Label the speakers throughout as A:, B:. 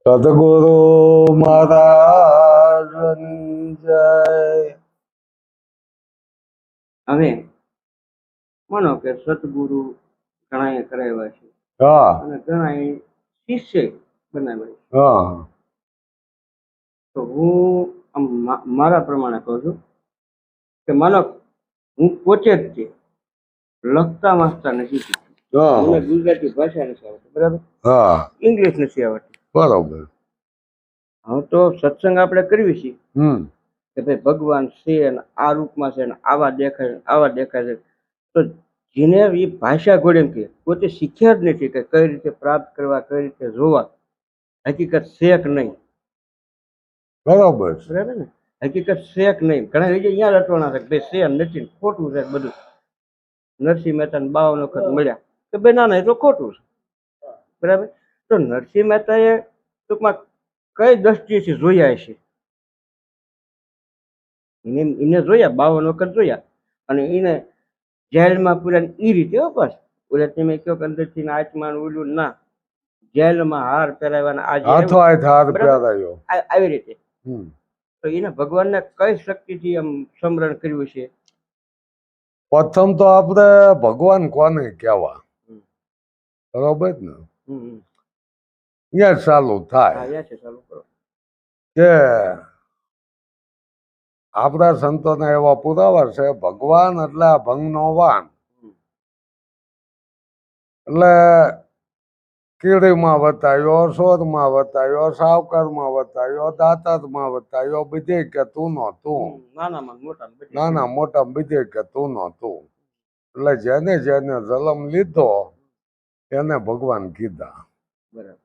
A: સદગુરુ મહારાજની જય.
B: હવે માનો કે સદગુરુ ઘણા કરાવ્યા છે
A: હા
B: અને ઘણા શિષ્ય બનાવ્યા છે.
A: હા
B: તો હું મારા પ્રમાણે કહું છું કે માનો હું પોતે જ છે લખતા વાંચતા નથી શીખ્યું.
A: હા
B: મને ગુજરાતી ભાષા નથી આવડતી, બરાબર,
A: હા
B: ઇંગ્લિશ નથી આવડતી.
A: બરોબર.
B: હવે તો સત્સંગ આપણે કરવી છીએ
A: હમ
B: કે ભાઈ ભગવાન છે ને આ રૂપમાં છે ને આવા દેખાય છે, આવા દેખાય છે. તો જેને એ ભાષા ઘોડે એમ કે પોતે શીખ્યા જ નથી કે કઈ રીતે પ્રાપ્ત કરવા, કઈ રીતે જોવા, હકીકત છે કે નહીં.
A: બરોબર છે.
B: બરાબર ને, હકીકત છે કે નહીં. ઘણા રીતે અહીંયા રટવાના છે કે ભાઈ છે નથી, ખોટું છે બધું. નરસિંહ મહેતાને 52 વખત મળ્યા કે ભાઈ ના ના એ તો ખોટું છે, બરાબર. તો નરસિંહ મહેતાએ ટૂંકમાં કઈ દ્રષ્ટિએથી જોયા છે, એમને જોયા 52 વખત જોયા અને એને જેલમાં પૂરા એ રીતે બસ ઓલા તમે કહો કે અંદરથી આત્માનું ઓલું ના, જેલમાં હાર પહેરાવવાના
A: હાથો હાથ હાથ પહેરાયો.
B: આવી રીતે.
A: હમ
B: તો એને ભગવાનને કઈ શક્તિથી આમ સ્મરણ કર્યું છે?
A: પ્રથમ તો આપણે ભગવાન કોને કહેવા, બરોબર ને, અહીંયા ચાલુ થાય
B: ચાલુ કરો.
A: કે આપણા સંતોના એવા પુરાવા છે, ભગવાન એટલે આ ભંગનો વાન. એટલે કીડીમાં વતાયો, સોરમાં વતાયો, સાવકારમાં વતાયો, દાતારમાં વતાયો, બીજે કે તું નો તું, નાના મોટા બીજે કે તું નો તું. એટલે જેને જેને જન્મ લીધો એને ભગવાન કીધા.
B: બરાબર.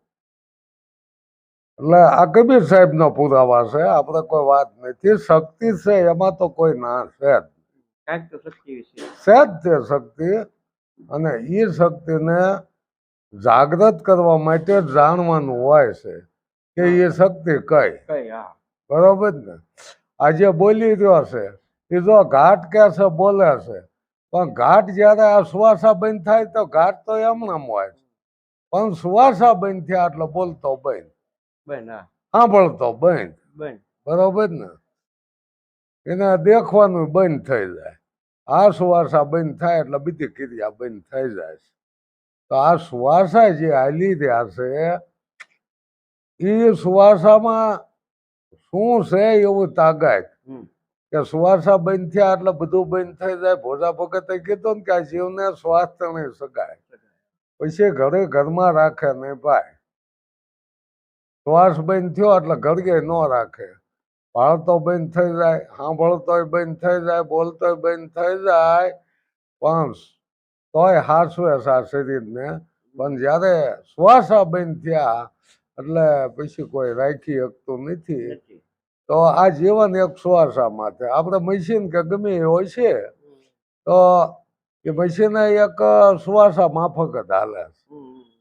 A: એટલે આ કબીર સાહેબ નો પુરાવા છે, આપણે કોઈ વાત નથી. શક્તિ છે એમાં તો કોઈ ના છે જ, છે જ તે શક્તિ. અને એ શક્તિને જાગૃત કરવા માટે જાણવાનું હોય છે કે એ શક્તિ કઈ. બરોબર ને. આજે બોલી રહ્યો છે એ જો ઘાટ કે છે બોલે છે, પણ ઘાટ જયારે આ સુવાસા બંધ થાય તો ઘાટ તો એમનામ હોય, પણ સુવાસા બંધ થયા એટલે બોલતો બંધ, સાંભળતો બંધ. બરોબર ને. એને દેખવાનું બંધ થઈ જાય. આ સુવાસા બંધ થાય એટલે બીજી ક્રિયા બંધ થઈ જાય છે. તો આ સુવાસા જે હાલી રહ્યા છે એ સુવાસામાં શું છે એવું તાકાત કે સુવાસા બંધ થયા એટલે બધું બંધ થઈ જાય. ભોજા ભગતે કીધું ને કે આ જીવને સ્વાસ્થ્ય નહીં શકાય, પછી ઘરે ઘરમાં રાખે નહીં ભાઈ. શ્વાસ બંધ થયો એટલે ઘડીએ ન રાખે. ભાળતો બંધ થઈ જાય, સાંભળતોય બંધ થઈ જાય, બોલતોય બંધ થઈ જાય, પણ તોય હાસવે આ શરીરને. પણ જયારે શ્વાસા બંધ થયા એટલે પછી કોઈ રાખી શકતું નથી. તો આ જીવન એક શ્વાસામાં છે. આપણે મશીન કે ગમે એ હોય છે તો એ મશીન એક શ્વાસા માફક જ હાલે છે.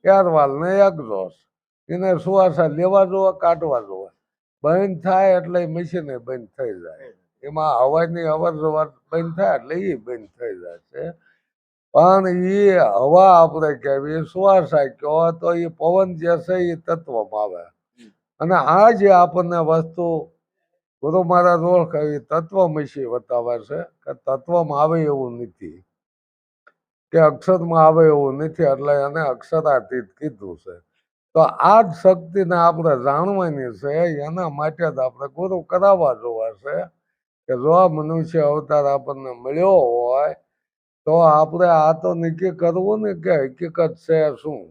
A: એરવાલ ને એક્ઝોસ્ટ, એને શ્વાસા લેવા જોવે, કાઢવા જોવે. બંધ થાય એટલે મશીન બંધ થઈ જાય. એમાં હવાની અવર જવર બંધ થાય એટલે એ બંધ થઈ જાય છે. પણ એ હવા આપણે કહેવી, શ્વાસા કહો તો એ પવન જે છે એ તત્વમાં આવે. અને આ જે આપણને વસ્તુ ગુરુ મહારાજ ઓળખાવી તત્વમસી બતાવે છે કે તત્વમાં આવે એવું નથી, કે અક્ષરમાં આવે એવું નથી, એટલે એને અક્ષરાતીત કીધું છે. તો આ જ શક્તિને આપણે જાણવાની છે. એના માટે જ આપણે ગુરુ કરાવવા જોવા છે કે જો આ મનુષ્ય અવતાર આપણને મળ્યો હોય તો આપણે આ તો નક્કી કરવું ને કે હકીકત છે શું.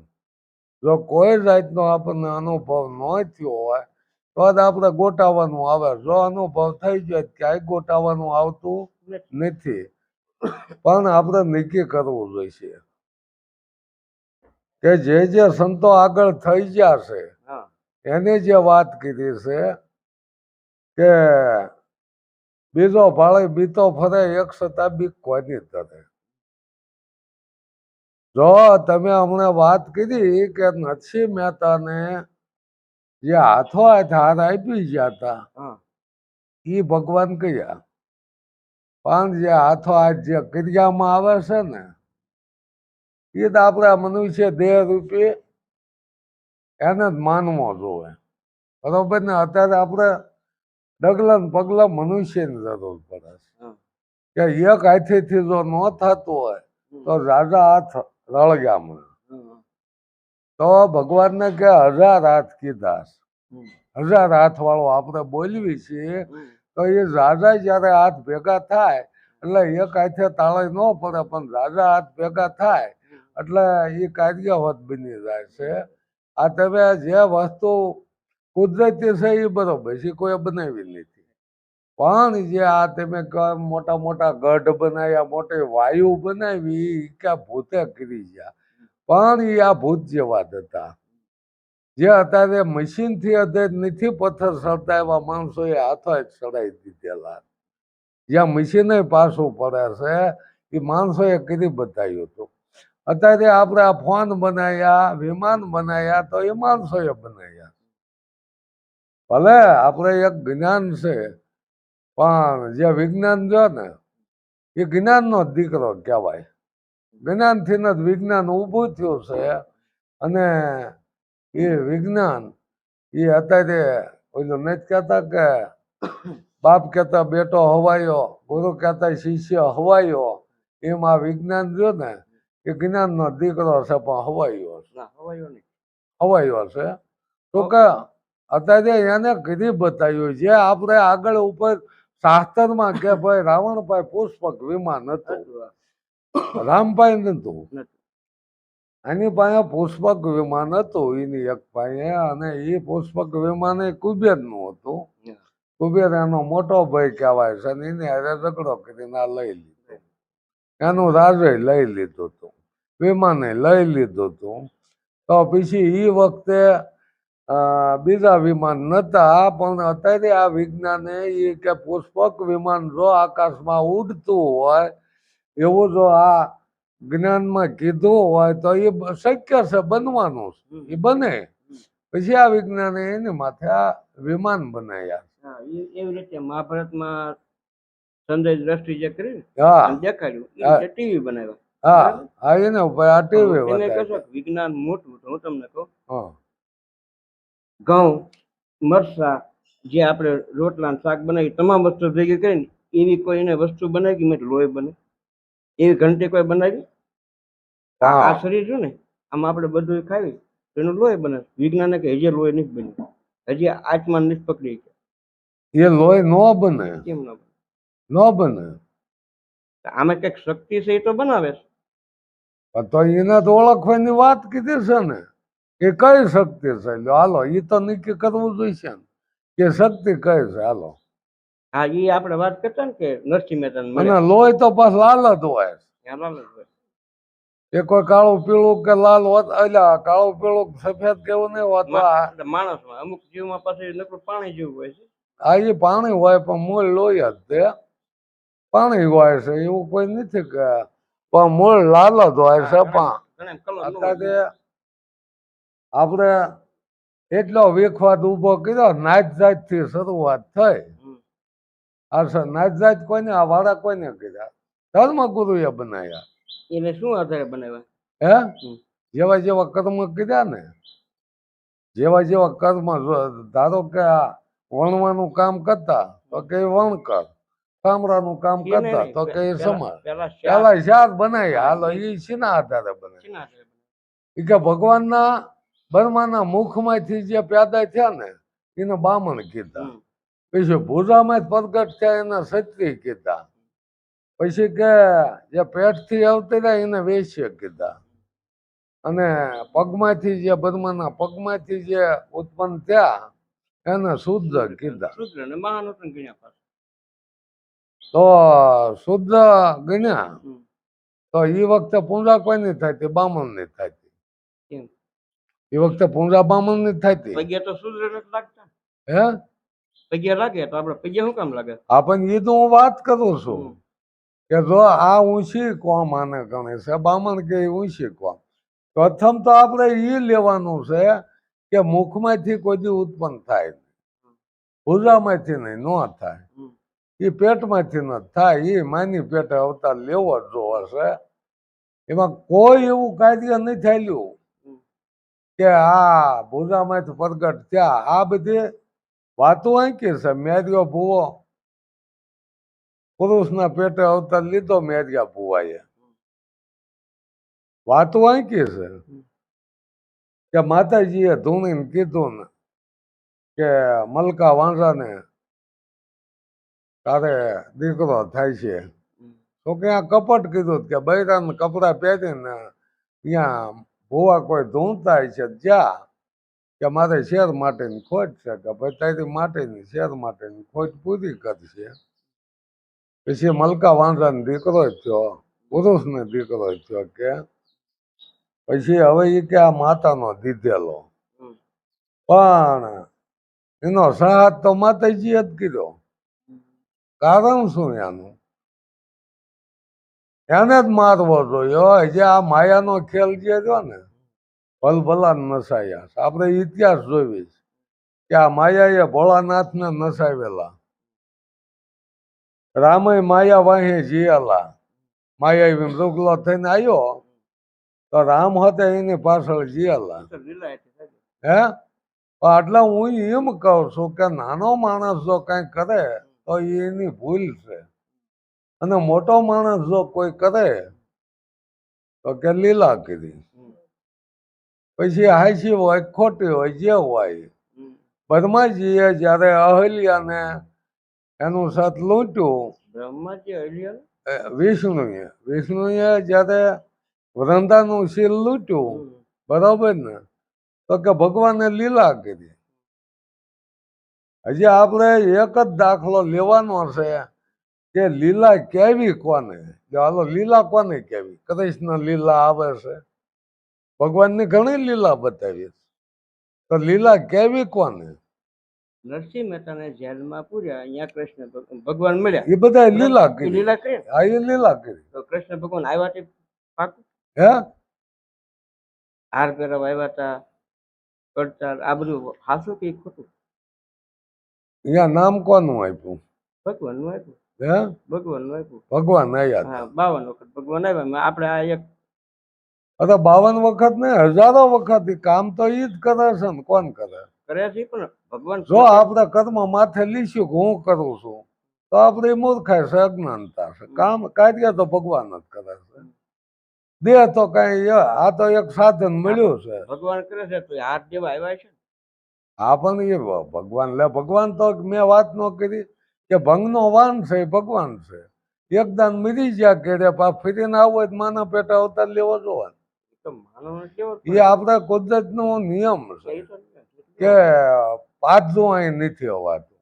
A: જો કોઈ જાતનો આપણને અનુભવ ન થયો હોય તો જ આપણે ગોટાવાનું આવે. જો અનુભવ થઈ જાય ક્યાંય ગોટાવાનું આવતું નથી. પણ આપણે નક્કી કરવું જોઈશે કે જે સંતો આગળ થઈ ગયા છે એને જે વાત કીધી છે કે બીજો ભાળે બીતો ફરે, એક સતા બી કોની તરે. જો તમે હમણાં વાત કરી કે નરસિંહ મહેતાને જે હાથો હાથ હાર આપી ગયા હતા એ ભગવાન કયા, પણ જે હાથો હાથ જે ક્રિયામાં આવે છે ને એ તો આપણે મનુષ્ય દેહ રૂપી એને જ માનવો જોવે. બરોબર ને? અત્યારે આપણે ડગલા ને પગલા મનુષ્યની જરૂર પડે
B: હા.
A: છે કે એક હાથેથી જો ન થતું હોય તો રાજા હાથ રળગ્યા મને. તો ભગવાનને કે 1000 હાથ કીધા, 1000 હાથ વાળો આપણે બોલવી છીએ. તો એ રાજા જયારે હાથ ભેગા થાય એટલે એક હાથે તાળી ન પડે, પણ રાજા હાથ ભેગા થાય એટલે એ કાર્યવત બની જાય છે. આ તમે જે વસ્તુ કુદરતી છે એ બરોબર છે, કોઈ બનાવી નથી. પણ જે આ તમે મોટા મોટા ગઢ બનાવ્યા, મોટી વાયુ બનાવી, એ ક્યાં ભૂતે કરી ગયા. પણ એ આ ભૂત જેવા જ હતા. જે અત્યારે મશીનથી અધર નથી પથ્થર સડતા એવા માણસોએ હાથો ચડાવી દીધેલા. જ્યાં મશીને પાછું પડે છે એ માણસોએ કરી બતાવ્યું હતું. અત્યારે આપણે આ ફોન બનાવ્યા, વિમાન બનાવ્યા, તો એ માણસોએ બનાવ્યા. ભલે આપણે એક જ્ઞાન છે, પણ જે વિજ્ઞાન જો ને એ જ્ઞાનનો દીકરો કહેવાય. જ્ઞાનથી જ વિજ્ઞાન ઊભું થયું છે. અને એ વિજ્ઞાન એ અત્યારે ઓલું નથી કહેતા કે બાપ કહેતા બેટો હવાયો, ગુરુ કહેતા શિષ્ય હવાયો. એમ આ વિજ્ઞાન જો ને એ જ્ઞાનનો દીકરો છે, પણ હવાયો છે. હવાયો છે તો કે અત્યારે એને કરી બતાવ્યું. જે આપણે આગળ ઉપર શાસ્ત્રમાં કે ભાઈ રાવણભાઈ પુષ્પક વિમાન હતું, રામભાઈ નતું. એની પાસે પુષ્પક વિમાન હતું એની એક પાસે, અને એ પુષ્પક વિમાન એ કુબેરનું હતું. કુબેર એનો મોટો ભાઈ કહેવાય છે, અને એને હારે ઝઘડો કરીને આ લઈ લીધું. એનું રાજય લઈ લીધું હતું, વિમાને લઈ લીધું હતું. તો પછી એ વખતે બીજા વિમાન નતા, પણ અત્યારે આ વિજ્ઞાને એ કે પુષ્પક વિમાન જો આકાશમાં ઉડતું હોય એવું જો આ જ્ઞાનમાં કીધું હોય તો એ શક્ય છે, બનવાનું છે, એ બને. પછી આ વિજ્ઞાને એની માથે આ વિમાન બનાવ્યા.
B: એવી રીતે મહાભારતમાં સંજય દ્રષ્ટિ જે કરી
A: હા,
B: દેખાડ્યું, ટીવી બનાવ્યા.
A: હા હા, એને ઉપર આ ટીવી
B: તમે
A: બતાવ્યા.
B: કહેશો વિજ્ઞાન મોટું, તો હું તમને કહું,
A: હા,
B: ઘઉં, મરસા, જે આપણે રોટલા ને શાક બનાવી તમામ વસ્તુ ભેગી કરીને એવી કોઈ એને વસ્તુ બનાવી કે મેં લોહી બને એવી ઘંટી કોઈ બનાવી? આ શરીર છે ને, આમાં આપણે બધું ખાવી તો એનું લોહી બને. વિજ્ઞાને કે હજી લોહી નથી બન્યું, હજી આત્મા નથી પકડી.
A: એ લોહી ન બને.
B: કેમ ન બને?
A: ન બને.
B: આમાં કઈક શક્તિ છે એ તો બનાવે છે.
A: તો એને તો ઓળખવાની વાત કીધી છે ને, એ કઈ શક્તિ છે. હાલો એ તો નક્કી કરવું જોઈશે ને કે શક્તિ કઈ છે. હાલો,
B: હા, એ આપણે વાત કરતા ને કે નરસિંહ મહેતા
A: અને લોહી તો બસ લાલ જ હોય. એ કોઈ કાળું પીળું કે લાલ હોત, એટલે કાળું પીળું સફેદ કેવું નહીં હોત.
B: માણસ અમુક જીવમાં પછી નકરું પાણી જેવું હોય છે.
A: આ એ પાણી હોય, પણ મૂળ લોહી જ તે પાણી હોય છે, એવું કોઈ નથી કે, પણ મૂળ લાલ જ હોય છે. પણ અત્યારે આપણે એટલો વિખવાદ ઉભો કર્યો, નાત જાત થી શરૂઆત થઈ. આ નાત જાત કોઈને, આ વાળા કોઈને કર્યા? ધર્મગુરુએ બનાવ્યા.
B: એને શું આધારે બનાવ્યા?
A: હે, જેવા જેવા કર્મ કર્યા ને, જેવા જેવા કર્મ, ધારો કે આ વણવાનું કામ કરતા તો કે વણકર, ચામડાનું કામ કરતા તો કે સમાજ. પેલા શાક બનાવ્યા. હાલો, એ શીના આધારે બનાવ્યા? એ કે ભગવાનના બ્રહ્માના મુખમાંથી જે પેદા થયા ને એને બામણ કીધા. પછી ભૂજામાં જ પ્રગટ થયા એને ક્ષત્રિય કીધા. પછી કે જે પેટથી અવતર્યા એને વૈશ્ય કીધા. અને પગમાંથી જે બ્રહ્માના પગમાંથી જે ઉત્પન્ન થયા એને શુદ્ધ કીધા. તો શુદ્ધ ગણ્યા તો એ વખતે પૂજા કોઈ નહીં થતી, બામણ નહીં થતી. એ વખતે પૂજા બામણ નહીં થતી. હે,
B: પૈયા લાગે તો આપણે પૈયા શું કામ લાગે?
A: આપણને એ તો હું વાત કરું છું કે જો આ ઊંચી કોમ આને ગણે છે, બામણ કે ઊંચી કોમ. પ્રથમ તો આપણે એ લેવાનું છે કે મુખમાંથી કોઈ દી ઉત્પન્ન થાય, ભૂજામાંથી નહીં, ન થાય. એ પેટમાંથી ન થાય. એ માની પેટે અવતાર લેવો જ જોવે છે. એમાં કોઈ એવું કાર્ય નહીં થયેલું કે આ ભૂજામાંથી પ્રગટ થયા. આ બધી વાતો આંકી છે. મેર્યો ભૂવો પુરુષના પેટે અવતાર લીધો મેર્યા ભૂવાએ. વાતો આંકી છે કે માતાજીએ ધૂણીને કીધું ને કે મલકા વાંઝાને તારે દીકરો થાય છે. તો કે આ કપટ કીધું કે બૈરાને કપડા પહેરીને ત્યાં ભૂવા કોઈ ધૂણતા છે જ્યાં કે મારે શેર માટેની ખોટ છે કે ભાઈ તારી માટેની શેર માટેની ખોટ પૂરી કરશે. પછી મલકા વાંઝાને દીકરો થયો, પુરુષને દીકરો થયો કે પછી હવે એ કે આ માતાનો દીધેલો, પણ એનો સાહસ તો માતાજીએ જ કર્યો. કારણ શું એનું? એને જ મારવો જોયો. જે આ માયાનો ખેલ જે રહ્યો ને ભલભલા નસાયા. આપણે ઇતિહાસ જોઈ કે આ માયાએ ભોળાનાથને નસાવેલા. રામય માયા વાહી જીયેલા. માયા મૃગલો થઈને આવ્યો તો રામ હતા એની પાછળ જીયેલા. હે એટલે હું એમ કહું છું કે નાનો માણસ જો કઈ કરે તો એની ભૂલ છે, અને મોટો માણસ જો કોઈ કરે તો કે લીલા કરી. પછી હાચી હોય ખોટી હોય જે હોય. બ્રહ્માજીએ જયારે અહલ્યાને એનું સાથ લૂંટ્યું, વિષ્ણુએ જયારે વૃંદાનું શીલ લૂંટ્યું, બરાબર ને, તો કે ભગવાને લીલા કરી. હજી આપણે એક જ દાખલો લેવાનો છે કે લીલા કેવી કોને. હાલો લીલા કોને કેવી? કૃષ્ણ લીલા આવે છે, ભગવાનની ઘણી લીલા બતાવી, તો લીલા કેવી કોને?
B: નરસિંહ મહેતાને જેલમાં પૂર્યા, અહીંયા કૃષ્ણ ભગવાન મળ્યા,
A: એ બધા લીલા કરી.
B: લીલા કરી.
A: હા, એ લીલા કરી.
B: તો કૃષ્ણ ભગવાન આવ્યા તે પાકું?
A: હે
B: હાર પહેરવા આવ્યા હતા, કરતા આ બધું હાસું કે ખોટું?
A: અહીંયા નામ કોનું આપ્યું?
B: ભગવાનનું આપ્યું.
A: હે
B: ભગવાનનું આપ્યું.
A: ભગવાન આવ્યા.
B: હા, 52 વખત ભગવાન આવ્યા. આપણે આ એક
A: અરે 52 વખત ને હજારો વખત કામ તો ઈ જ કરે છે ને. કોણ કરે?
B: કરે છે પણ ભગવાન
A: જો આપણે કર્મ માથે લીશું કે હું કરું છું તો આપણે મૂર્ખાઈ છે, અજ્ઞાનતા છે. કામ કાર્ય તો ભગવાન જ કરે છે. દેહ તો કઈ આ તો એક સાધન મળ્યું છે.
B: ભગવાન કરે છે તો હાથ જેવા આવ્યા છે.
A: આ પણ એ ભગવાન લે. ભગવાન તો મેં વાત ન કરી કે ભંગનો વાન છે એ ભગવાન છે. એકદાન મરી જ્યાં કેડે પા ફરીને આવો હોય માના પેટે અવતાર લેવો જોવા. એ આપણા કુદરત નો નિયમ છે કે પાછું અહીં નથી હોવાતું.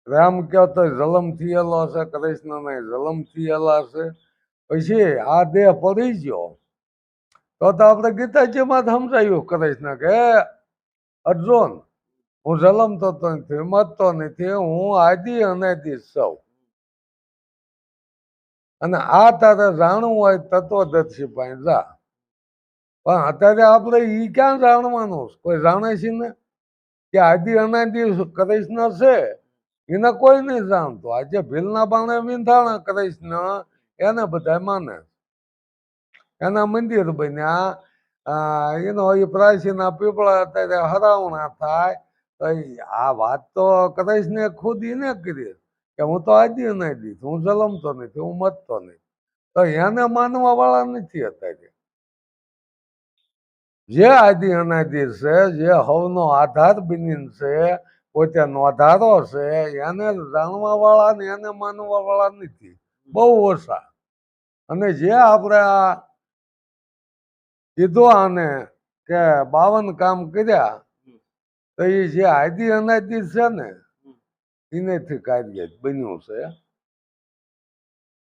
A: રામ કહો તો જલમ થયેલો છે, કૃષ્ણ ને જલમ થયેલા છે. પછી આ દેહ પડી ગયો તો આપણે ગીતાજીમાં સમજાયું કૃષ્ણ કે અર્જુન, હું જલમતો નથી, મરતો નથી, હું આદિ અનાદિ સૌ. અને આ તારે જાણવું હોય તત્વદર્શી પાસે જા. પણ અત્યારે આપણે ઈ ક્યાં જાણવાનું? કોઈ જાણે છે ને કે આદિ અનાદિ કૃષ્ણ છે એને કોઈ નહીં જાણતું. આજે ભીલના બાણે વિંધાણા કૃષ્ણ એને બધા માને. એના મંદિર બન્યા, એનો એ પ્રાચીના પીપળા અત્યારે હરાવણા થાય. તો આ વાત તો કૃષ્ણે ખુદ એને કરી કે હું તો આદિ અનાદિ, હું જલમતો નથી, હું મરતો નથી. તો એને માનવા વાળા નથી અત્યારે. જે આદિ અનાદિ છે, જે હવનો આધાર બની છે, પોતે નોંધારો છે, એને જાણવા વાળા ને એને માનવા વાળા નથી, બહુ ઓછા. અને જે આપણે આ કીધું આને કે 52 કામ કર્યા, તો એ જે આદિ અનાદિ છે ને એનેથી કાર્ય બન્યું છે.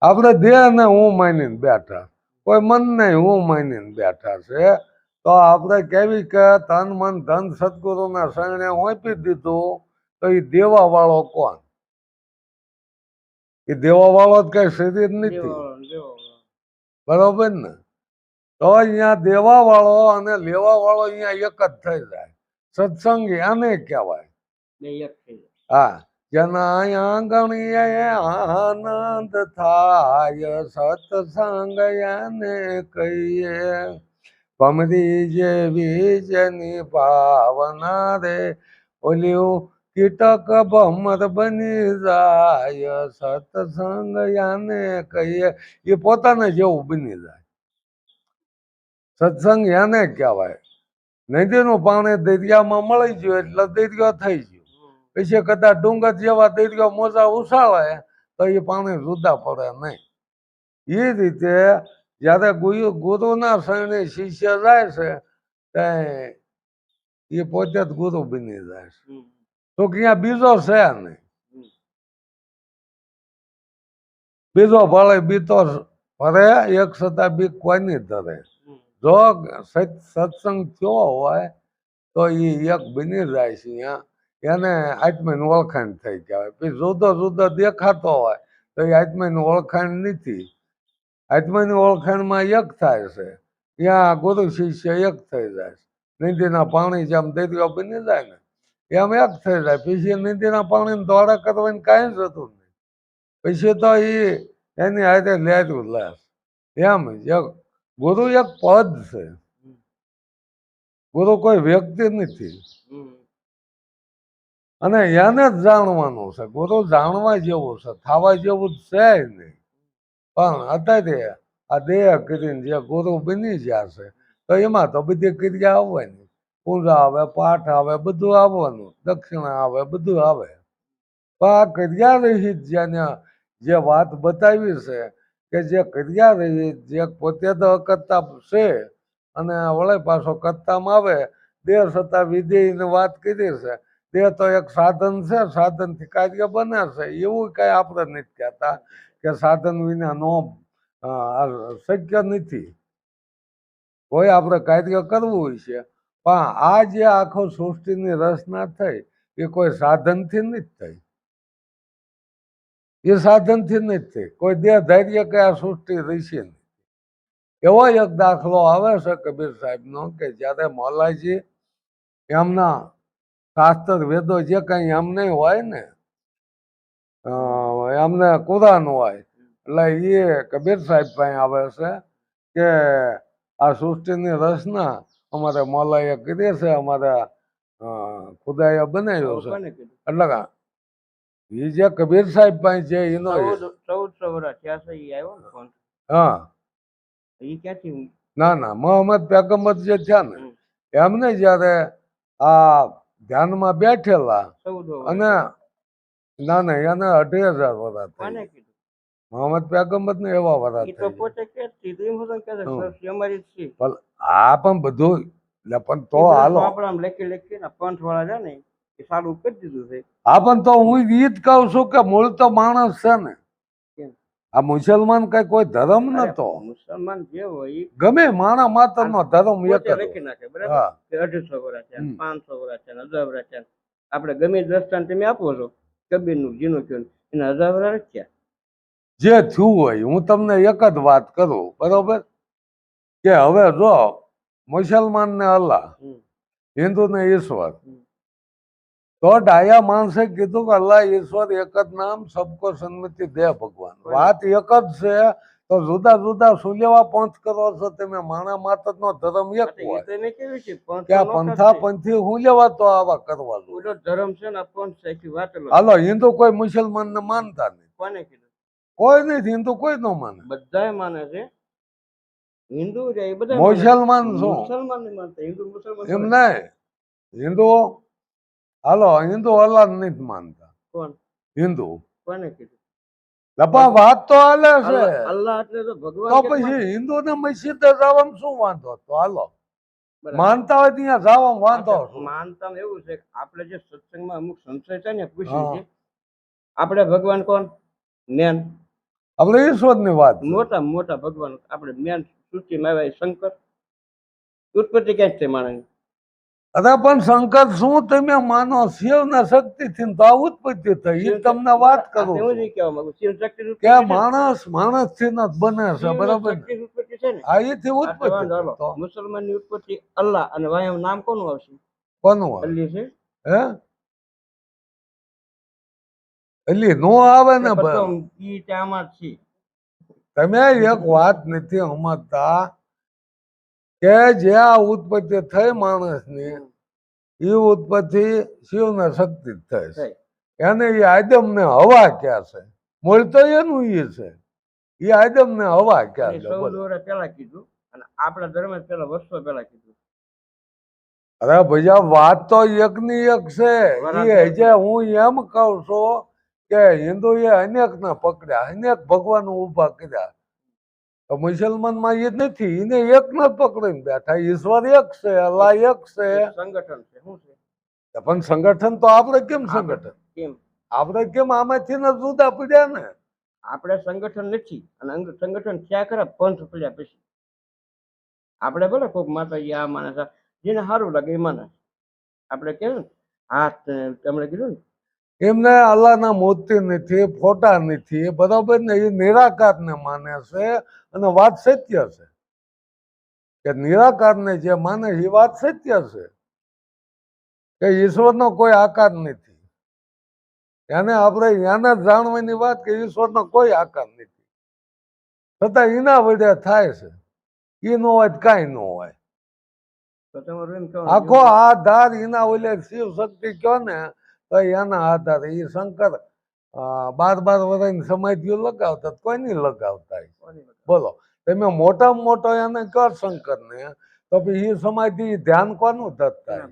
A: આપણે દેહ ને હું માનીને બેઠા, કોઈ મનને હું માનીને બેઠા છે. તો આપણે કેવી કે તન મન ધન સદગુરુના શરણે હોંપી દીધું, તો એ દેવા વાળો કોણ? એ દેવા વાળો જ કઈ શરીર નથી, બરોબર ને? તો અહીંયા દેવા વાળો અને લેવા વાળો અહીંયા એક જ થઈ જાય. સત્સંગ એને કહેવાય. હા, જેના આંગણીએ આનંદ થાય, સત્સંગ એને કહીએ. ભમરી જેવી જેની ભાવના રે ઓલ્યું કીટક ભમર બની જાય સત્સંગ યાને કહીએ એ પોતાને જેવું બની જાય. સત્સંગ યાને કહેવાય. નદીનું પાણી દરિયામાં મળી ગયું એટલે દરિયો થઈ ગયો. પછી કદાચ ડુંગર જેવા દરિયો મોજા ઉછાળે તો એ પાણી જુદા પડે નહીં. એ રીતે જયારે ગુરુના શરણે શિષ્ય જાય છે ત્યાં એ પોતે જ ગુરુ બની જાય છે. તો ક્યાં બીજો છે નહીં. બીજો ભલે બીતો ભરે એક છતાં બી કોઈની ધરે. જો સત્સંગ થયો હોય તો એ એક બની જાય છે. એને આત્માની ઓળખાણ થઈ કહેવાય. પછી જુદો જુદો દેખાતો હોય તો એ આત્માની ઓળખાણ નથી. આત્માની ઓળખાણમાં એક થાય છે. ત્યાં ગુરુ શિષ્ય એક થઈ જાય છે. નદીના પાણી જેમ દરિયો બની જાય ને એમ એક થઈ જાય. પછી નદીના પાણીને દોડા કરવાની કાંઈ જતું નહીં. પછી તો એની હાથે લેરું લે એમ ગુરુ એક પદ છે. ગુરુ કોઈ વ્યક્તિ નથી. અને એને જ જાણવાનું છે. ગુરુ જાણવા જેવું છે, થવા જેવું જ છે નહીં. પણ અત્યારે આ દેહ કરીને જે ગુરુ બની ગયા છે તો એમાં તો બધી ક્રિયા આવવાની. પૂજા આવે, પાઠ આવે, બધું આવવાનું, દક્ષિણા આવે, બધું આવે. પણ આ ક્રિયા રહિત જેને જે વાત બતાવી છે કે જે ક્રિયા રહિત જે પોતે તો અકર્તા છે અને વળે પાછો કરતામાં આવે દેહ છતાં વિધિની વાત કરી છે. દેહ તો એક સાધન છે, સાધનથી કાર્ય બને છે. એવું કઈ આપણે નથી કહેતા કે સાધન વિના નો શક્ય નથી. કોઈ આપણે કાર્ય કરવું હોય છે. પણ આ જે આખો સૃષ્ટિની રચના થઈ એ કોઈ સાધનથી નથી થઈ. એ સાધનથી નથી થઈ. કોઈ દેહ ધૈર્ય કે આ સૃષ્ટિ રચી નહીં. એવો એક દાખલો આવે છે કબીર સાહેબનો કે જ્યારે મોલાજી એમના શાસ્ત્ર વેદો જે કઈ એમને હોય ને એમને કુરાન હોય એટલે એ કબીર સાહેબ પાસે આવે છે કે આ સૃષ્ટિની રચના અમારે મોલાએ કરી છે, અમારા ખુદાએ બનાવ્યો છે. એટલે એ જે કબીર સાહેબ પાસે છે એનો
B: 1400 વર્ષ થયા છે ઈ આવ્યો ને ફોન.
A: હા
B: ઈ ક્યાંથી?
A: ના ના મોહમ્મદ પેગમ્બર જે થયા ને એમને જયારે આ ધ્યાનમાં બેઠેલા અને ના ના એને 28,000 વર્ષ થઈ. મોહમ્મદ પેગમ્બર ને એવા વર્ષ હા પણ બધું પણ તો હાલો
B: લખી પંથ વાળા છે ને એ સારું કરી દીધું છે.
A: હા પણ તો હું ઈ જ કહું છું કે મૂળ તો માણસ છે ને. આ મુસલમાન કઈ કોઈ ધર્મ નતો.
B: મુસલમાન જે હોય
A: ગમે માણા માત્ર નો ધર્મ એક
B: લખી નાખે બરાબર. 1800 વર્ષ છે, 500 વર્ષ છે, 1000 વર્ષ છે. આપણે ગમે દ્રષ્ટાંત તમે આપો છો કબીર નું જીનું કયો એના 1000 વર્ષ થયા.
A: જે થયું હોય હું તમને એક જ વાત કરું બરોબર કે હવે જો મુસલમાન ને અલ્લાહ, હિન્દુ ને ઈશ્વર, તો ડાયા માણસે કીધું કે અલ્લાહ ઈશ્વર એક જ નામ સબકો સન્મતિ દે ભગવાન. વાત એક જ છે. તો જુદા જુદા સુલેવા પંથ કરો છો તમે. માણા માત્ર નો ધર્મ એક હોય કે પંથા પંથી હું લેવા તો આવા કરવા
B: ધર્મ છે ને પંથ વાત.
A: હાલો હિન્દુ કોઈ મુસલમાન ને માનતા નહીં.
B: કોને કીધું?
A: કોઈ નથી. હિન્દુ કોઈ ન માને.
B: બધા માને છે. હિન્દુ
A: મુસલમાન શું
B: મુસલમાન નહીં માનતા. હિન્દુ મુસલમાન
A: એમ નહીં. હિન્દુ હાલો હિન્દુ અલ્લાહ નથી માનતા.
B: કોણ?
A: હિન્દુ.
B: કોને કીધું?
A: લપા વાત તો હાલે છે.
B: અલ્લાહ એટલે તો ભગવાન.
A: તો પછી હિન્દુ ને મસ્જિદ જવામાં શું વાંધો? તો હાલો માનતા હોય ત્યાં જવામાં વાંધો.
B: માનતા એવું છે આપણે જે સત્સંગમાં અમુક સંશય છે ને પૂછ્યું છે આપણે ભગવાન કોણ? મેન
A: આપણે ઈશ્વર ની વાત.
B: મોટા મોટા ભગવાન આપણે મેન સૃષ્ટિમાં આવ્યા શંકર. ઉત્પત્તિ ક્યાંક છે માણસ.
A: અરે પણ શંકર શું તમે માનો? શિવ ના શક્તિ થી તો આ ઉત્પત્તિ થઈ. એ તમને વાત કરું કે માણસ માણસ થી જ બને છે બરાબર. અહીંથી ઉત્પત્તિ.
B: મુસલમાન ની ઉત્પત્તિ અલ્લાહ અને વાયમ નામ કોનું આવશે?
A: કોનું
B: અલ્લી છે.
A: હે અલ્લી નો આવે ને. તમે એક વાત નથી સમજતા કે જે આ ઉત્પત્તિ થઈ માણસની એ ઉત્પત્તિ શિવને શક્તિ જ થઈ છે. એને એ આદમને હવા ક્યાં છે? મૂળ તો એનું એ છે. એ આદમને હવા ક્યાં છે?
B: 14 વર્ષ પહેલા કીધું અને આપણા ધર્મ પેલા વર્ષો પહેલા કીધું.
A: અરે ભૈયા વાત તો એકની એક છે. એ જે હું એમ કહું છું કે હિન્દુએ અનેક ને પકડ્યા, અનેક ભગવાન ઉભા કર્યા. તો મુસલમાનમાં એ નથી, એને એક ને જ પકડીને બેઠા. ઈશ્વર એક છે, અલ્લાહ એક છે.
B: સંગઠન છે શું છે?
A: પણ સંગઠન તો આપણે કેમ સંગઠન?
B: કેમ
A: આપણે કેમ આમાંથી ને જુદા પડ્યા ને?
B: આપણે સંગઠન નથી અને સંગઠન થયા ખરા પંથ પડ્યા પછી. આપણે ભલે કોઈક માતાજી આ માણસ જેને સારું લાગે એ માણસ આપણે કેવું હાથ તમને કીધું ને
A: એમને અલ્લાહના મૂર્તિ નથી, ફોટા નથી, બરાબર ને? એ નિરાકારને માને છે અને વાત સત્ય છે કે નિરાકારને જે માને એ વાત સત્ય છે કે ઈશ્વરનો કોઈ આકાર નથી. એને આપણે એને જાણવાની વાત કે ઈશ્વરનો કોઈ આકાર નથી, છતાં એના વડે થાય છે. એ ન હોય તો કાંઈ ન હોય.
B: તો તમારું એમ કહો
A: આખો આધાર એના ઓલે શિવ શક્તિ કહો ને તો એના આધારે એ શંકર 12 વર્ષની સમાધિઓ લગાવતા, કોઈ નહીં લગાવતા. બોલો તમે મોટામાં મોટો એને કહો શંકર ને, તો પછી એ સમાધિ ધ્યાન કોનું ધરતા?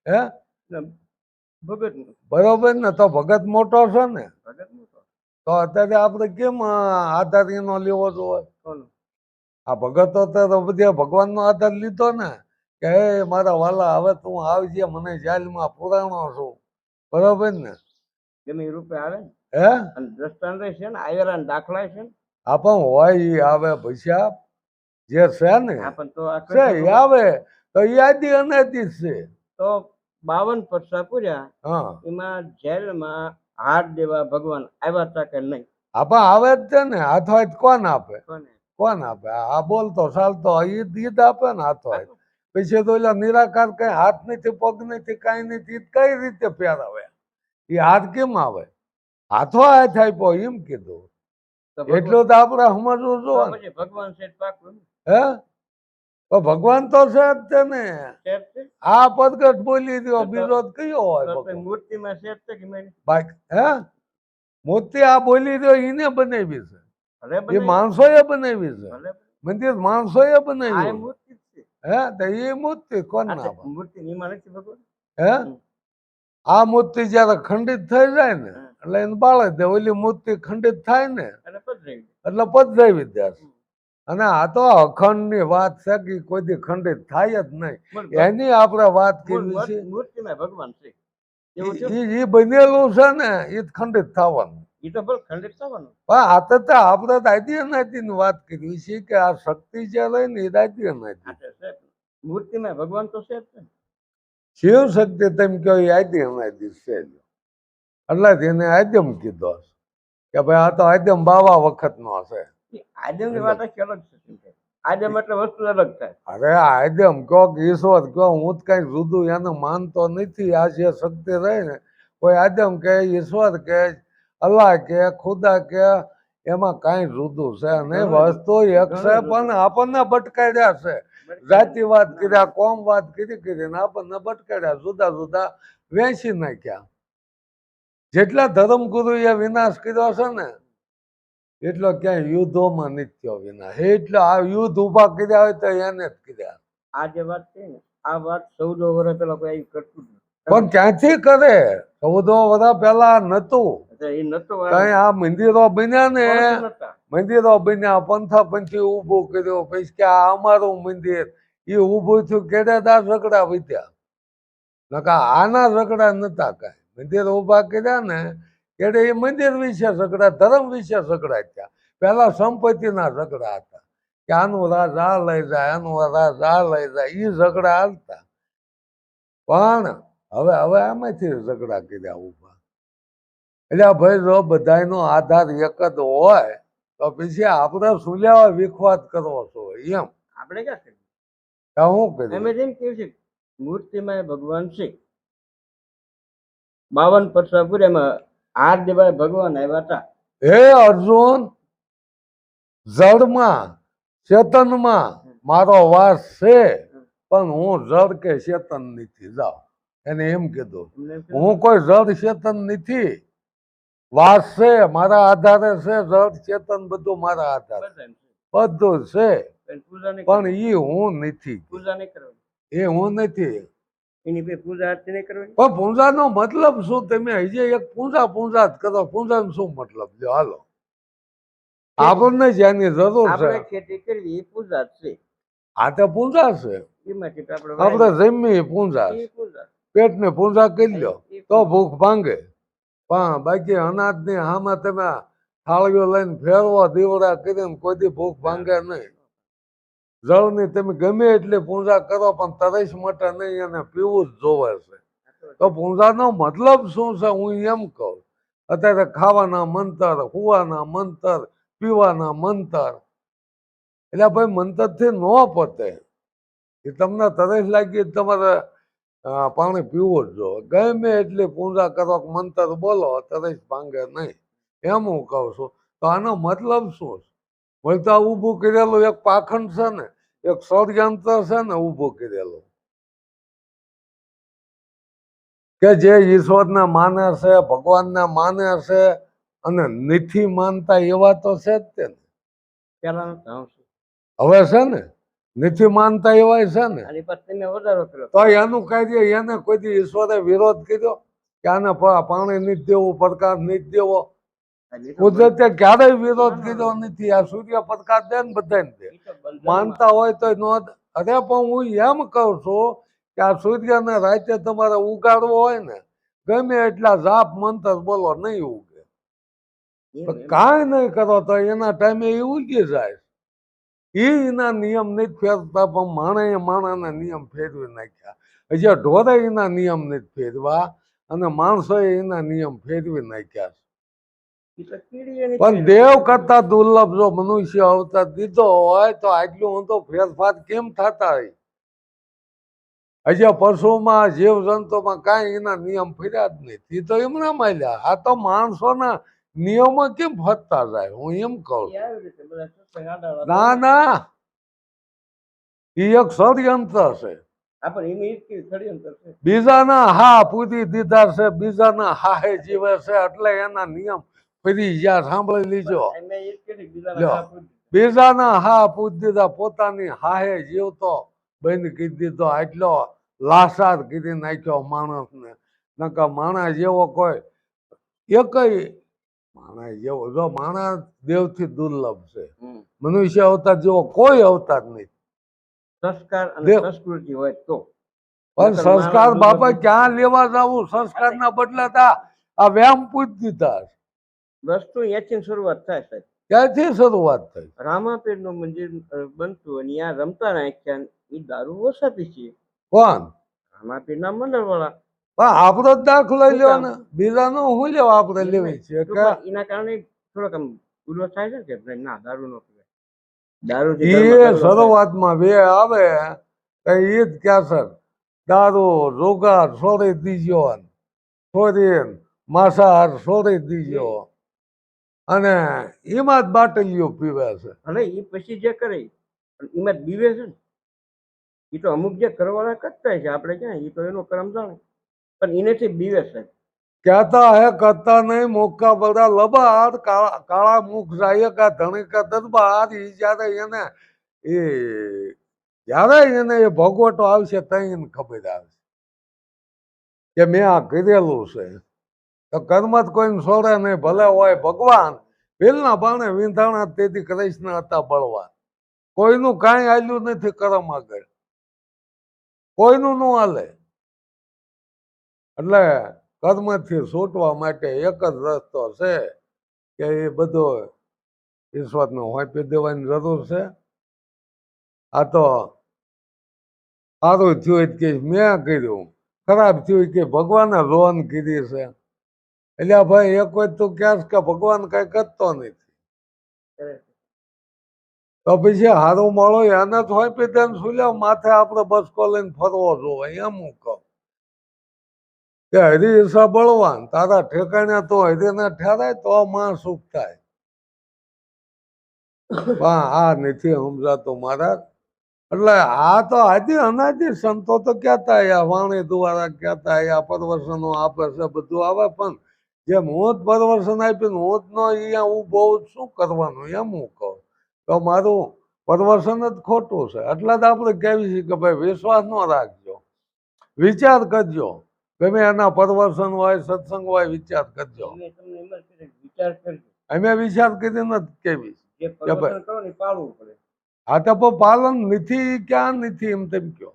A: હે
B: ભગત
A: બરોબર ને? તો ભગત મોટો છે ને.
B: ભગત મોટો
A: તો અત્યારે આપણે કેમ આધાર એનો લેવો જોઈએ? આ ભગતો તો બધા ભગવાનનો આધાર લીધો ને કે હે મારા વાલા હવે તું આવજે, મને જેલમાં પુરાણો છું. બરોબર ને?
B: ગમે રૂપે આવે ને
A: હે
B: અને દ્રષ્ટાંત છે ને આયરા દાખલા છે ને
A: આ પણ હોય ઈ આવે પૈસા જે છે ને
B: આપણ તો આ
A: છે ઈ આવે તો એ આદિ અનાદિ છે.
B: તો 52 પરસા પૂર્યા
A: હા
B: એમાં જેલમાં હાથ દેવા ભગવાન આવ્યા હતા કે નહીં?
A: આપણ આવે જ છે ને. હાથો હાથ કોણ આપે?
B: કોને?
A: કોણ આપે? આ બોલતો ચાલતો ઈદ આપે ને હાથો હાથ. પછી તો ઓલા નિરાકાર કઈ હાથ નથી, પગ નથી, કઈ નથી, કઈ રીતે પહેરાવે? એ હાથ કેમ આવે? હાથો હાથ આપ્યો એમ કીધું.
B: તો
A: એટલું તો આપણે સમજવું જોઈએ.
B: પછી ભગવાન છે પાકું
A: હે તો ભગવાન તો છે જ છે ને.
B: છે
A: આ પદગત બોલી દો, બીજો તો કયો હોય?
B: તો
A: ભગવાન
B: મૂર્તિમાં છે જ કે મેં
A: બાકી હે મૂર્તિ આ બોલી દો એને બનાવી છે.
B: ભલે
A: એ
B: બનાવી
A: માણસોએ બનાવી છે.
B: ભલે
A: મંદિર માણસોએ
B: આ
A: બનાવ્યું.
B: મૂર્તિ જ છે.
A: હે તો એ મૂર્તિ કોણ
B: આ
A: ના
B: તો મૂર્તિ નીમાં નથી ભગવાન.
A: હે આ મૂર્તિ જયારે ખંડિત થઈ જાય ને એટલે એને બાળે દે. ઓલી મૂર્તિ ખંડિત થાય ને
B: અને પધરાવી દે.
A: એટલે પધરાવી દે. અને આ તો અખંડ ની વાત છે કે કોઈ દી ખંડિત થાય જ નહીં. એની આપણે વાત કરી છે.
B: મૂર્તિમાં ભગવાન છે એવું છે.
A: એ બનેલું છે ને એ જ ખંડિત થવાનું.
B: એ તો ભલે ખંડિત થવાનું.
A: પણ આ તો આપણે દાદી અનાદી ની વાત કરી છે કે આ શક્તિ જે રહી ને એ દાદી અનાદી.
B: આ તો છે. મૂર્તિમાં ભગવાન તો છે જ ને.
A: શિવ શક્તિ તેમ કહો એ આદિ અનાદી છે. એટલે એને આદ્યમ કીધો કે ભાઈ આ તો આદ્યમ બાવા વખત નો છે.
B: આદમની વાત આખી અલગ છે. આદમ એટલે વસ્તુ અલગ થાય.
A: અરે આદ્યમ કહો કે ઈશ્વર કહો, હું જ કઈ જુદું એને માનતો નથી. આ જે શક્તિ રહી ને કોઈ આદ્યમ કે ઈશ્વર કે અલ્લાહ કે ખુદા કે એમાં કઈ જુદું છે નહીં. વસ્તુ એક છે પણ આપણને ભટકાડ્યા છે. જાતિવાદ કર્યા, કોમવાદ કરીને આપણને ભટકાડ્યા, જુદા જુદા વેચી નાખ્યા. જેટલા ધર્મગુરુ એ વિનાશ કર્યો છે ને એટલો ક્યાંય યુદ્ધોમાં નથી થયો વિનાશ. એટલે આ યુદ્ધ ઉભા કર્યા હોય તો એને જ કર્યા.
B: આ જે વાત છે ને આ વાત 14 વર્ષ પહેલા કોઈ આવી કરતું જ નથી.
A: પણ ક્યાંથી કરે? 14 વર્ષ પહેલા નતું.
B: એ નતો
A: કઈ આ મંદિરો બન્યા ને,
B: નતા.
A: મંદિરો બન્યા, પંથા પંથી ઉભું કર્યું. પછી કે આ અમારું મંદિર એ ઉભું થયું. કેડેદાર ઝઘડા વધ્યા. નકા આના ઝઘડા નતા કઈ. મંદિર ઉભા કર્યા ને એટલે એ મંદિર વિશે ઝઘડા, ધર્મ વિશે ઝઘડા થયા. પેલા સંપત્તિના ઝઘડા હતા કે આનું રાજ આ લઈ જાય, આનું રાજ આ લઈ જાય, એ ઝઘડા હાલતા. પણ હવે હવે આમાંથી ઝઘડા કર્યા ઉભા. એટલે ભાઈ જો બધાનો આધાર એક જ હોય તો પછી આપણે શું લેવા વિખવાદ કરવો છો એમ?
B: આપણે ક્યાં કરીએ?
A: શું કરીએ?
B: એમ જેમ કેવું છે મૂર્તિમાં ભગવાન છે. 52 પરસા પૂર્યામાં હાથ દેવાય ભગવાન આવ્યા હતા.
A: હે અર્જુન, જળમાં, ચેતનમાં મારો વાસ છે પણ હું જડ કે ચેતન નથી જાઓ એને એમ કીધું
B: એમને એમ કીધું?
A: હું કોઈ જડ ચેતન નથી વાસ છે મારા આધારે છે જડ ચેતન બધું મારા આધારે
B: બધા એમ છે.
A: બધું છે
B: પણ પૂજા નહીં
A: પણ
B: કરવાની.
A: ઈ હું નથી
B: પૂજા નહીં કરવાની.
A: એ હું નથી
B: એની બે પૂજા આરતી નહીં કરવાની.
A: પણ પૂંજાનો મતલબ શું તમે હજી એક પૂંજા જ કરો પૂંજાનો શું મતલબ જો હાલો આપણને જેની જરૂર છે
B: આપણે ખેતી કરવી એ પૂજા જ છે.
A: આ તો પૂંજા છે
B: એમાંથી તો આપણે
A: આપણે જમી પૂંજા
B: એ પૂજા.
A: પેટને પૂંજા કરી લો
B: એ
A: તો ભૂખ ભાંગે પણ બાકી અનાજની આમાં તમે થાળીઓ લઈને ફેરવો દીવડા કરીને કોઈ દી ભૂખ ભાંગે નહીં જળની તમે ગમે એટલી પૂંજા કરો પણ તરસ મટે નહીં એને પીવું જ જોવે છે તો પૂંજાનો મતલબ શું છે હું એમ કહું અત્યારે ખાવાના મંતર હુવાના મંતર પીવાના મંતર એટલે ભાઈ મંતરથી ન પતે એ તમને તરસ લાગી તમારે પાણી પીવું જ જોઈએ ગમે એટલી પૂજા કરો મંતર બોલો તરસ ભાંગે નહીં એમ હું કહું છું તો આનો મતલબ શું છે વળતા ઊભું કરેલું એક પાખંડ છે ને એક ષડયંત્ર છે ને ઊભું કરેલું કે જે ઈશ્વરને માને છે ભગવાનને માને છે અને નથી માનતા એવા તો છે જ તે ને
B: પહેલાનો ભાવ છે.
A: હવે છે ને નથી માનતા એવા છે ને
B: આની પર તમે વધારો કર્યો.
A: તો એનું કાર્ય એને કોઈ દી ઈશ્વરે વિરોધ કર્યો કે આને પાણી નથી દેવું પ્રકાશ નથી દેવો કુદરતે ક્યારેય વિરોધ કર્યો નથી આ સૂર્ય પ્રકાશ દે ને બધાને દે માનતા હોય તો નો અરે પણ હું એમ કહું છું કે આ સૂર્યને રાતે તમારે ઉગાડવો હોય ને ગમે એટલા જાપ મંતર બોલો નહીં ઉગે કાંઈ નહીં કરો તો એના ટાઈમે એ ઉગી જાય એના નિયમ નથી ફેરતા પણ માણસના નિયમ ફેરવી નાખ્યા હજી ઢોરે એના નિયમ નથી ફેરવા અને માણસોએ એના નિયમ ફેરવી નાખ્યા પણ દેવ કરતા દુર્લભ જો મનુષ્ય અવતાર દીધો હોય તો આટલું હું તો ફેરફાર કેમ થતા હોય હજી પશુમાં જીવ જંતુમાં કાંઈ એના નિયમ ફર્યા જ નથી એ તો એમના મળ્યા આ તો માણસોના નિયમો કેમ ફરતા જાય હું એમ કહું ના ના એ એક ષડયંત્ર છે બીજાના હા પૂરી દીધા છે બીજાના હાહે જીવે છે એટલે એના નિયમ ફરી ગયા સાંભળી લીજો બીજાના હા પૂરી દીધા પોતાની હાહે જીવતો બંધ કરી દીધો આટલો લાસાર કરી નાખ્યો માણસને નકર માણસ જેવો કોઈ એકય માણસ જેવો જો માણસ દેવથી દુર્લભ છે મનુષ્ય અવતાર જેવો કોઈ અવતાર નહીં
B: સંસ્કાર અને સંસ્કૃતિ હોય તો
A: પણ સંસ્કાર બાપા ક્યાં લેવા જવું સંસ્કાર ના બદલે આ વ્યાયામ પૂછ દીધા
B: વસ્તુ અહીંયાથી શરૂઆત થાય સાહેબ.
A: ક્યાંથી શરૂઆત થઈ
B: રામાપીર નું મંદિર બનતું અને ત્યાં રમતા રાખ્યા એ દારૂ ઓછા પીસીએ
A: કોણ
B: રામાપીર ના મંડળ વાળા
A: પણ આપણો જ દાખલો લેવો ને બીજાનો શું લેવા આપણે લેવી છે કે
B: એના કારણે થોડોક આમ ગુનો થાય છે કે ભાઈ ના દારૂ નો પીવાય દારૂ
A: એ શરૂઆતમાં બે આવે તો એ જ ક્યાં સર દારૂ રોગાર છોડી દીજો છોડી માંસાહાર છોડી દીજો અને એમાં જ બાટલીઓ પીવે છે
B: ભલે એ પછી જે કરે એમાં જ બીવે છે ને એ તો અમુક જે કરવાના કરતા છે આપણે ક્યાં એ તો એનો કર્મ જાણે પણ એનેથી બીવે છે
A: કહેતા હે કરતા નહીં મોકા બડા લબાર કાળા મુખ જાય કા ધણી કા દરબાર એ જયારે એને એ ભોગવટો આવશે ત્યાં એને ખબર આવશે કે મેં આ કરેલું છે તો કર્મ જ કોઈને છોડે નહીં ભલે હોય ભગવાન ભીલના બાણે વિંધાણા તેથી કૃષ્ણ હતા બળવાન કોઈનું કાંઈ હાલ્યું નથી કરમ આગળ કોઈનું ન હાલે એટલે કર્મથી છૂટવા માટે એક જ રસ્તો છે કે એ બધો ઈશ્વરને હોંપી દેવાની જરૂર છે આ તો સારું થયું કે મેં કર્યું ખરાબ થયું કે ભગવાને રોહન કીધી છે એટલે ભાઈ એક વખત તું ક્યાં કે ભગવાન કઈ કરતો નથી તો પછી હારું મળો એને જ હોંપી દે ને શું લેવા માથે આપણે બસકો લઈને ફરવો જોવે એમ હું કહું કે હરી ઈર્ષા બળવાન તારા ઠેકાણે તો હરીને ઠેરાય તો માં સુખ થાય પણ આ નથી સમજાતું મહારાજ એટલે આ તો આદિ અનાદિ સંતો તો કહેતા આયા, વાણી દ્વારા કહેતા આયા, પરવર્ષનો આપે છે બધું આવે, પણ જે મોત પરવર્ષન આપ્યું મોત નો અહીંયા હું બહુ શું કરવાનું એમ હું કહું તો મારું પરવર્ષન જ ખોટું છે. એટલે જ આપણે કહેવી છીએ કે ભાઈ વિશ્વાસ ન રાખજો, વિચાર કરજો, ગમે એના પરવર્ષન હોય સત્સંગ હોય વિચાર કરજો.
B: મેં તમને એમ જ કીધું કે વિચાર કરજો,
A: અમે વિચાર કરીને જ કેવી
B: જે પરિવર્તન કરો ને એ પાળવું પડે.
A: આ તો પણ પાલન નથી, ક્યાં નથી એમ તેમ કયો,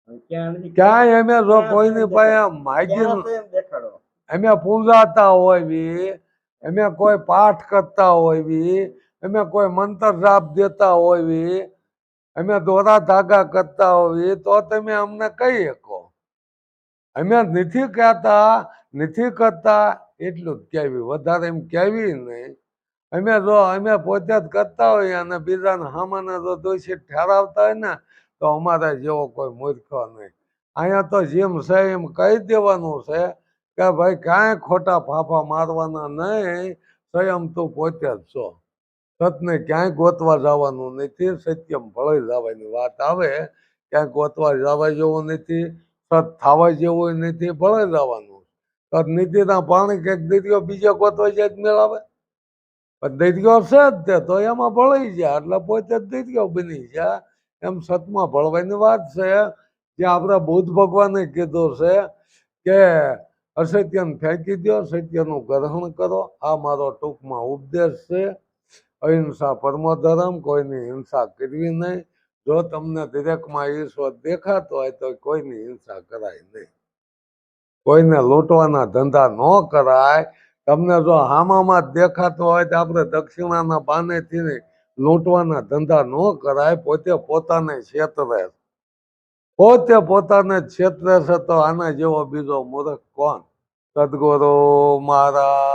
B: અને ક્યાં નથી,
A: ક્યાંય અમે જો
B: ક્યાં
A: કોઈની
B: છે
A: પાસે
B: ક્યાં
A: માગી
B: છે એમ દેખાડો.
A: અમે પૂજાતા હોયવી, અમે કોઈ પાઠ કરતા હોયવી, અમે કોઈ મંત્ર જાપ દેતા હોયવી, અમે દોરા ધાગા કરતા હોઈએ તો તમે અમને કહી શકો. અમે નથી કહેતા નથી કરતા એટલું જ કહેવી, વધારે એમ કહેવી નહીં. અમે જો અમે પોતે જ કરતા હોઈએ અને બીજાને સામાન્ય જો દોષિત ઠેરાવતા હોય ને તો અમારે જેવો કોઈ મૂર્ખો નહીં. અહીંયા તો જેમ છે એમ કહી દેવાનું છે કે ભાઈ કાંઈ ખોટા ફાફા મારવાના નહીં, સ્વયં તું પોતે જ છો. સતને ક્યાંય ગોતવા જવાનું નથી, સત્યમ ભળી જવાની વાત આવે ક્યાંય ગોતવા જવા જેવું નથી, સત થવા જેવું નથી, ભળી જવાનું. તો નીતિના પાણી કંઈક દીકરીઓ બીજો ગોતવા જાય જ મેળાવે, પણ દરિયો છે જ તે તો એમાં ભળી જાય એટલે પોતે જ દરિયો બની જાય. એમ સતમાં ભળવાની વાત છે. જે આપણા બુદ્ધ ભગવાને કીધું છે કે અસત્યને ફેંકી દો, સત્યનું ગ્રહણ કરો. આ મારો ટૂંકમાં ઉપદેશ છે. અહિંસા પરમો ધર્મ, કોઈની હિંસા કરવી નહીં. જો તમને દરેકમાં ઈશ્વર દેખાતો હોય તો કોઈની હિંસા કરાય નહીં, કોઈને લૂંટવાના ધંધા ન કરાય. તમને જો હામામાં જ દેખાતો હોય તો આપણે દક્ષિણાના બાનેથી લૂંટવાના ધંધા ન કરાય. પોતે પોતાને છેતરે, પોતે પોતાને છેતરે છે તો આના જેવો બીજો મૂર્ખ કોણ? સદગુરુ મહારાજ.